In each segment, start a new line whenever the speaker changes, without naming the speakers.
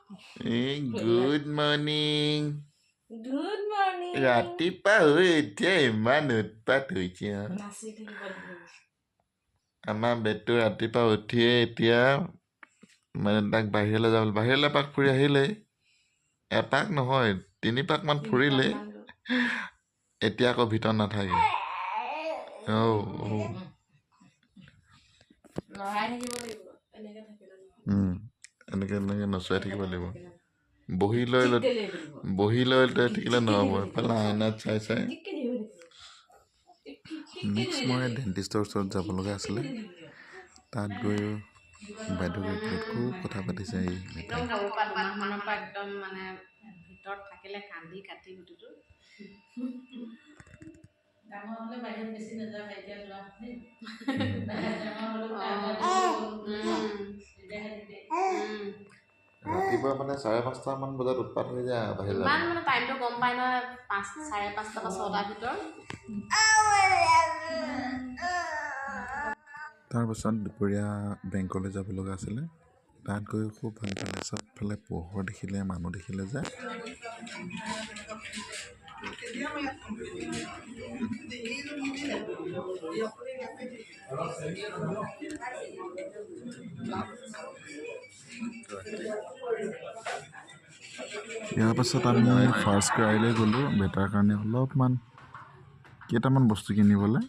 Hey, good morning.
Good morning.
ৰাতিপুৱা হৈ এতিয়া ইমান উৎপাত হৈছে আমাৰ বেটটো ৰাতিপুৱা উঠিয়ে এতিয়া মানে তাক বাহিৰলৈ এপাক ফুৰি আহিলেই এপাক নহয় 3 পাকমান ফুৰিলে এতিয়া আকৌ ভিতৰত নাথাকে এনেকে নচুৱাই থাকিব লাগিব বহি লৈ থাকিলে নহ'ব এফালে আইনাত চাই নেক্সট মই ডেণ্টিষ্টৰ ওচৰত যাব লগা আছিলে তাত গৈ বাইদেউগৰাকীৰ লগত খুব কথা পাতিছে
একদম সৰু পৰা 2 মাহমানৰ পৰা একদম মানে ভিতৰত থাকিলে কান্দি কাটি গুটিটো ডাঙৰ হ'লে বাহিৰত বেছি নাযায় এতিয়া যোৱা
ৰাতিপুৱা মানে 5:30 মান বজাত উৎপাত হৈ যায় বাহিৰলৈ
ইমান মানে টাইমটো গম পাই নহয় 5:30 পৰা 6টাৰ ভিতৰত
তাৰপাছত দুপৰীয়া বেংকলৈ যাব লগা আছিলে তাত গৈ খুব ভাল পালে চবফালে পোহৰ দেখিলে মানুহ দেখিলে যে ইয়াৰ পাছত আমি ফাৰ্ষ্ট ক্ৰাইলৈ গ'লোঁ বেটাৰ কাৰণে অলপমান কেইটামান বস্তু কিনিবলৈ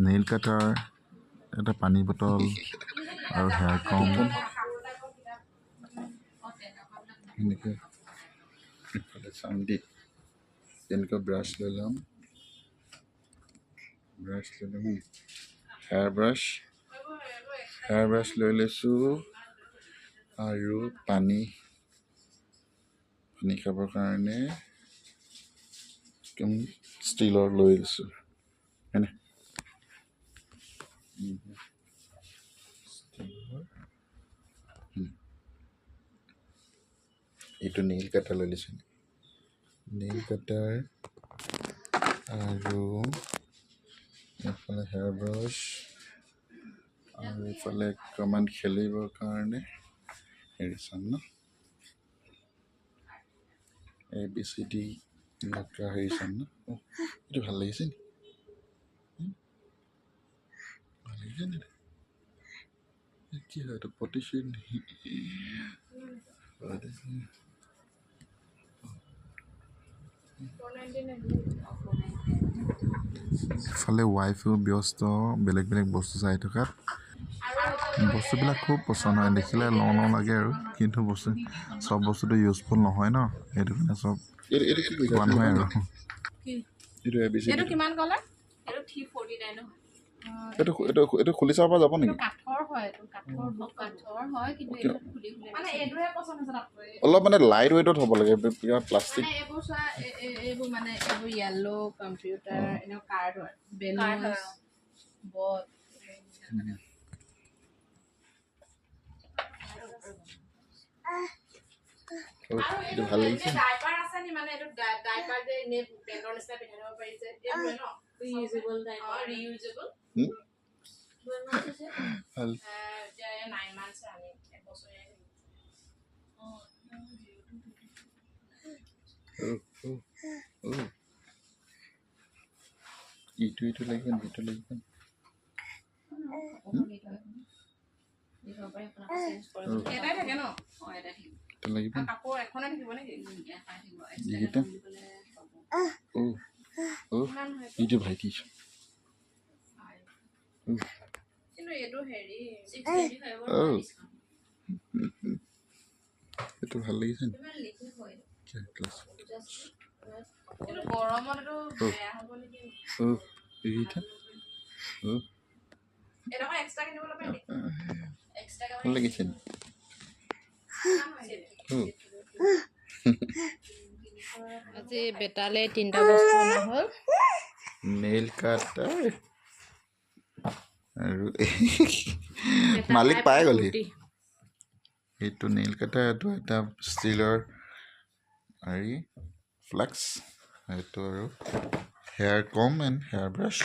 নেইল কাটাৰ এটা পানী বটল আৰু হেয়াৰ কম এনেকৈ ইফালে চাম দেই তেনেকৈ ব্ৰাছ লৈ ল'ম হেয়াৰ ব্ৰাছ লৈ লৈছোঁ আৰু পানী খাবৰ কাৰণে ষ্টীলৰ লৈ লৈছোঁ হয়নে এইটো নেইল কাটাৰ লৈ লৈছোঁ নেইল কাটাৰ আৰু এইফালে হেয়াৰ ব্ৰাছ আৰু এইফালে অকণমান খেলিবৰ কাৰণে হেৰি চাম ন ABCD এনেকুৱা হেৰি চাম ন এইটো ভাল লাগিছে নি ভাল লাগিছে নি কি হয় এইটো পটিচন ইফালে ৱাইফেও ব্যস্ত বেলেগ বেলেগ বস্তু চাই থকাত বস্তুবিলাক খুব পচন্দ হয় দেখিলে লওঁ লাগে আৰু কিন্তু চব বস্তুটো ইউজফুল নহয় ন সেইটো কাৰণে চব কোৱা নহয় আৰু
এইটো কিমান ক'লে এইটো 349
এইটো খুলি চাব পৰা যাব নেকি
কাঠৰ হয় এইটো কাঠৰ হয় কিন্তু এইটো খুলি মানে এইটোহে পছন্দ আছে তাতকৈ
অলপ মানে লাইট ৱেটত হ'ব লাগে প্লাষ্টিক
মানে এইবোৰ চোৱা এইবোৰ মানে এইবোৰ য়েলো কম্পিউটাৰ এনে কাৰ্ড হয় বেলুনছ বট
এইটো ভাল লাগিছে
ডাইপাৰ আছে নি মানে এইটো ডাইপাৰ যে এনে পেন্টৰ নিচিনা পিন্ধাই দিব পাৰি যে এইটোৱে ন ৰিউজেবল ডাইপাৰ ৰিউজেবল
ভাল
9 months আনি এবছৰীয়া
ইটো লাগিব নি ইটো লাগিব নি
এটাই থাকে ন এটাই থাকিব
লাগিব
কাপোৰ এখনে থাকিব নেকি
এইকেইটা ইটো ভাইটি
কিন্তু এইটো হেৰি
এইটো ভাল লাগিছে নি
কিন্তু গৰমত এইটো বেয়া হ'ব নেকি
এইকেইটা
এটকা এক্সট্ৰা কিনিবলৈ পাৰি এক্সট্ৰা
ভাল লাগিছে নি
আজি বেটালে 3টা বস্তু অনা হ'ল
নেইল কাটাৰ আৰু মালিক পাই গ'ল এইটো নেইল কাটাৰ এইটো এটা ষ্টীলৰ হেৰি ফ্লাক্স এইটো আৰু hair com and here brush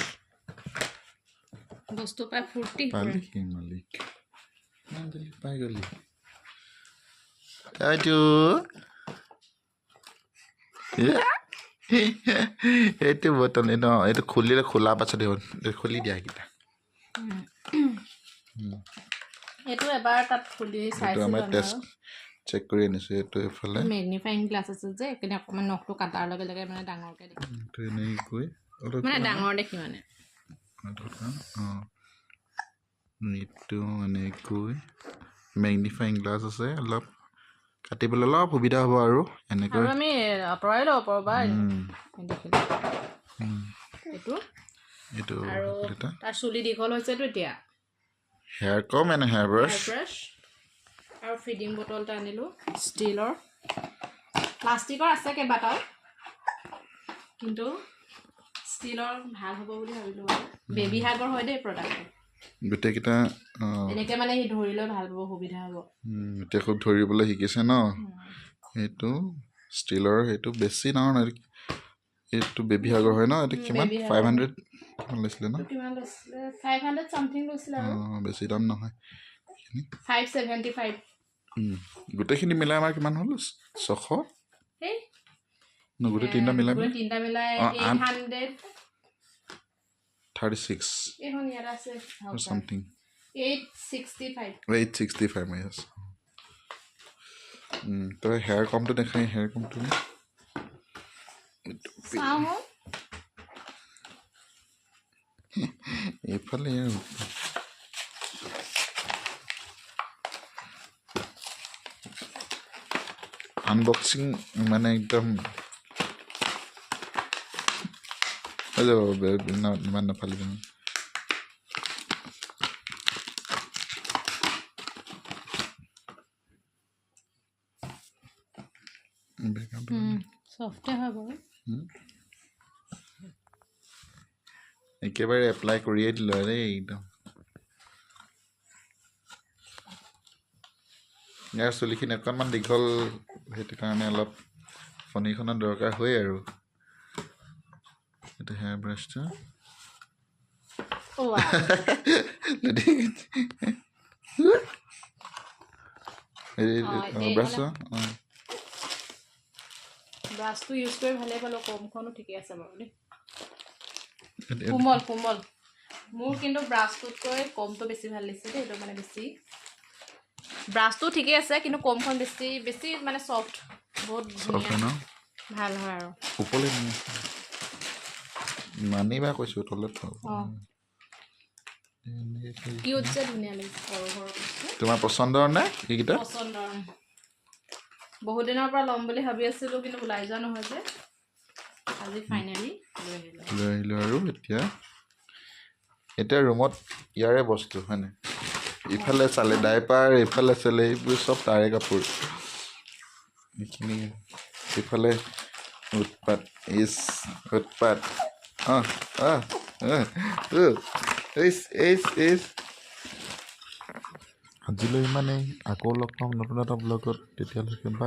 বস্তু পাই ফূৰ্তি
পালি মালিক পাই গ'লি এইটো এইটো বটল ন এইটো খুলিলে খোলা পাছত খুলি দিয়া এইকেইটা
এইটো এবাৰ তাত খুলি
এইটো
চাইছিলোঁ
আমাৰ
আমি
টেষ্ট
আৰু
চেক কৰি আনিছোঁ এইটো এইফালে
মেগনিফাইং গ্লাছ আছে যে এইকাৰণে অকণমান নখটো কাটাৰ লগে লগে মানে ডাঙৰকৈ দেখি
এইটো এনেকৈ
মানে ডাঙৰ দেখি মানে
অঁ এইটো এনেকৈ মেগনিফাইং গ্লাছ আছে অলপ কাটিবলৈ অলপ সুবিধা হ'ব আৰু এনেকৈ
আৰু আমি আঁতৰাই ল'ব পাৰোঁ বা দেখিলে এইটো
এইটো
আৰু তাৰ চুলি দীঘল হৈছেতো এতিয়া
hair com and here brush
brush আৰু ফিডিং বটল এটা আনিলোঁ ষ্টীলৰ প্লাষ্টিকৰ আছে কেইবাটাও কিন্তু ষ্টিলৰ ভাল হ'ব বুলি ভাবিলোঁ আৰু বেবী হাগৰ হয় দেই প্ৰডাক্টটো
গোটেইকেইটা
এনেকৈ মানে সি ধৰিলৈ ভাল পাব সুবিধা হ'ব
এতিয়া খুব ধৰিবলৈ শিকিছে ন সেইটো ষ্টীলৰ সেইটো বেছি ডাঙৰ নহয় এইটো বেবী হাগৰ হয় ন এইটো কিমান 500 কিমান লৈছিলে ন
কিমান লৈছিলে 500 চামথিং লৈছিলে আৰু
বেছি দাম নহয়
575
গোটেইখিনি মিলাই আমাৰ কিমান হ'ল 600
এই
গোটেই তিনিটা মিলাই
তিনিটা মিলাই
36
এইখন ইয়াত আছে
something
865
yes তই হেয়াৰ কমটো দেখাই হেয়াৰ কমটো
চাওঁ
এইফালে আৰু আনবক্সিং মানে একদম হৈ যাব ইমান নাপালিব
চফ্টে হয় বাৰু
একেবাৰে এপ্লাই কৰিয়ে দিলোঁ আৰু দেই একদম ইয়াৰ চুলিখিনি অকণমান দীঘল সেইটো কাৰণে অলপ ফণীখনৰ দৰকাৰ হয় আৰু এইটো হেয়াৰ ব্ৰাছটো ব্ৰাছটো
ব্ৰাছটো ইউজ কৰি ভালেই পালোঁ কমখনো ঠিকে আছে বাৰু দেই কোমল কোমল মোৰ কিন্তু ব্ৰাছটোতকৈ কমটো বেছি ভাল লাগিছে দেই এইটো মানে বেছি ব্ৰাছটো ঠিকে আছে কিন্তু কমখন বেছি বেছি মানে চফ্ট বহুত ধুনীয়া ভাল হয় আৰু
ওপৰলৈ নানিবা কৈছোঁ তলত
কিউট যে ধুনীয়া লাগিছে সৰু সৰু
তোমাৰ পচন্দৰ নে এইকেইটা
পচন্দৰ বহুত দিনৰ পৰা ল'ম বুলি ভাবি আছিলোঁ কিন্তু ওলাই যোৱা নহয় যে আজি ফাইনেলি লৈ
আহিলোঁ আৰু এতিয়া ৰুমত ইয়াৰে বস্তু হয়নে ইফালে চালে ডাইপাৰ ইফালে চালে এইবোৰ চব তাৰে কাপোৰ এইখিনি ইফালে উৎপাত উৎপাত আজিলৈ ইমানেই আকৌ লগ পাম নতুন এটা ব্লগত তেতিয়ালৈকে বাই